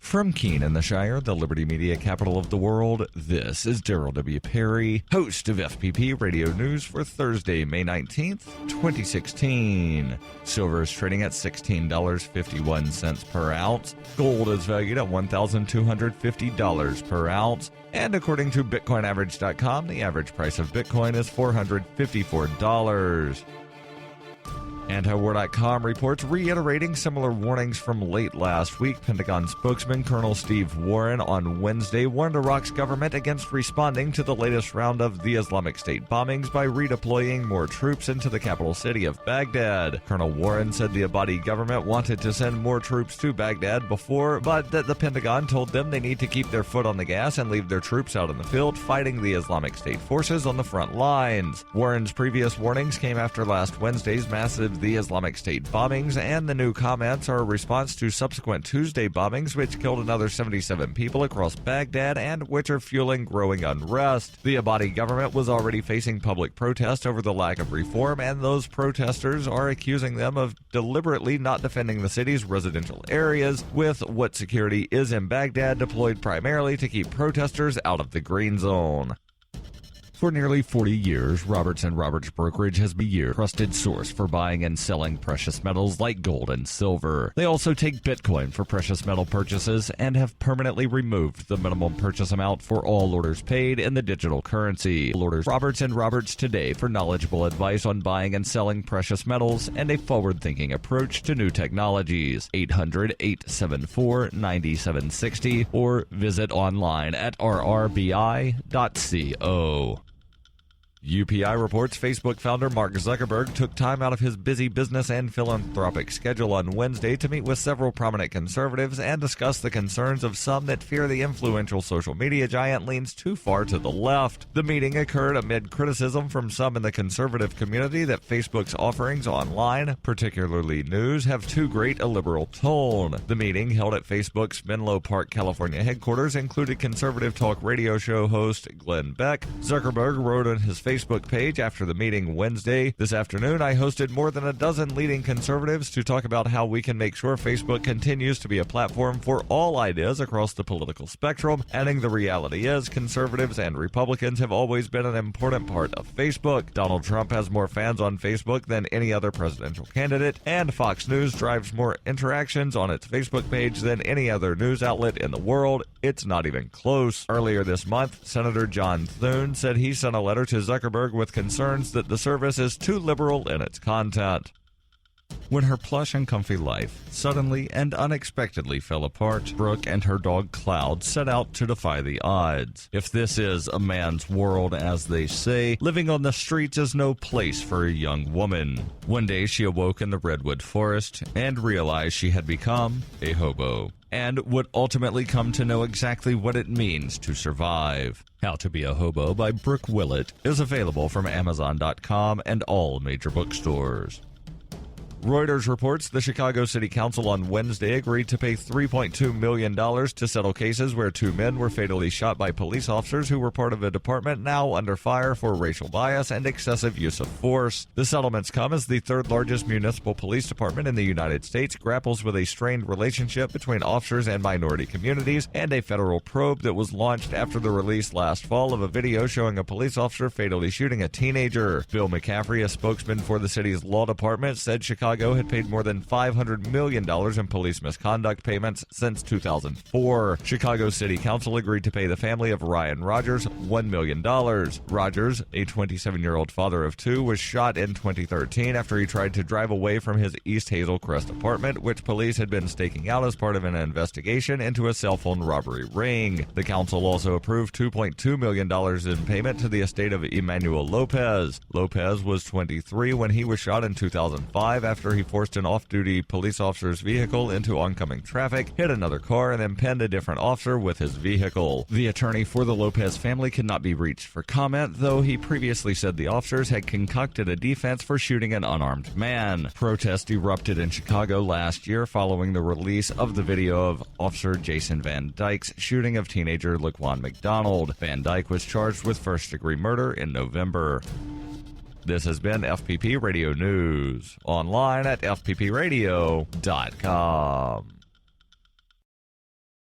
From Keene in the Shire, the Liberty Media capital of the world, this is Daryl W. Perry, host of FPP Radio News for Thursday, May 19th, 2016. Silver is trading at $16.51 per ounce. Gold is valued at $1,250 per ounce. And according to BitcoinAverage.com, the average price of Bitcoin is $454. Antiwar.com reports reiterating similar warnings from late last week. Pentagon spokesman Colonel Steve Warren on Wednesday warned Iraq's government against responding to the latest round of the Islamic State bombings by redeploying more troops into the capital city of Baghdad. Colonel Warren said the Abadi government wanted to send more troops to Baghdad before, but that the Pentagon told them they need to keep their foot on the gas and leave their troops out in the field fighting the Islamic State forces on the front lines. Warren's previous warnings came after last Wednesday's massive the Islamic State bombings, and the new comments are a response to subsequent Tuesday bombings, which killed another 77 people across Baghdad and which are fueling growing unrest. The Abadi government was already facing public protest over the lack of reform, and those protesters are accusing them of deliberately not defending the city's residential areas, with what security is in Baghdad deployed primarily to keep protesters out of the green zone. For nearly 40 years, Roberts & Roberts Brokerage has been a trusted source for buying and selling precious metals like gold and silver. They also take Bitcoin for precious metal purchases and have permanently removed the minimum purchase amount for all orders paid in the digital currency. Orders Roberts & Roberts today for knowledgeable advice on buying and selling precious metals and a forward-thinking approach to new technologies. 800-874-9760 or visit online at rrbi.co. UPI reports Facebook founder Mark Zuckerberg took time out of his busy business and philanthropic schedule on Wednesday to meet with several prominent conservatives and discuss the concerns of some that fear the influential social media giant leans too far to the left. The meeting occurred amid criticism from some in the conservative community that Facebook's offerings online, particularly news, have too great a liberal tone. The meeting, held at Facebook's Menlo Park, California headquarters, included conservative talk radio show host Glenn Beck. Zuckerberg wrote on his Facebook page after the meeting Wednesday, "This afternoon I hosted more than a dozen leading conservatives to talk about how we can make sure Facebook continues to be a platform for all ideas across the political spectrum," adding, "The reality is conservatives and Republicans have always been an important part of Facebook. Donald Trump has more fans on Facebook than any other presidential candidate, and Fox News drives more interactions on its Facebook page than any other news outlet in the world. It's not even close." Earlier this month, Senator John Thune said he sent a letter to Zuckerberg with concerns that the service is too liberal in its content. When her plush and comfy life suddenly and unexpectedly fell apart, Brooke and her dog Cloud set out to defy the odds. If this is a man's world, as they say, living on the streets is no place for a young woman. One day she awoke in the redwood forest and realized she had become a hobo, and would ultimately come to know exactly what it means to survive. How to Be a Hobo by Brooke Willett is available from Amazon.com and all major bookstores. Reuters reports the Chicago City Council on Wednesday agreed to pay $3.2 million to settle cases where two men were fatally shot by police officers who were part of a department now under fire for racial bias and excessive use of force. The settlements come as the third largest municipal police department in the United States grapples with a strained relationship between officers and minority communities, and a federal probe that was launched after the release last fall of a video showing a police officer fatally shooting a teenager. Bill McCaffrey, a spokesman for the city's law department, said Chicago had paid more than $500 million in police misconduct payments since 2004. Chicago City Council agreed to pay the family of Ryan Rogers $1 million. Rogers, a 27-year-old father of two, was shot in 2013 after he tried to drive away from his East Hazel Crest apartment, which police had been staking out as part of an investigation into a cell phone robbery ring. The council also approved $2.2 million in payment to the estate of Emmanuel Lopez. Lopez was 23 when he was shot in 2005 after he forced an off-duty police officer's vehicle into oncoming traffic, hit another car, and then pinned a different officer with his vehicle. The attorney for the Lopez family could not be reached for comment, though he previously said the officers had concocted a defense for shooting an unarmed man. Protests erupted in Chicago last year following the release of the video of Officer Jason Van Dyke's shooting of teenager Laquan McDonald. Van Dyke was charged with first-degree murder in November. This has been FPP Radio News, online at fppradio.com.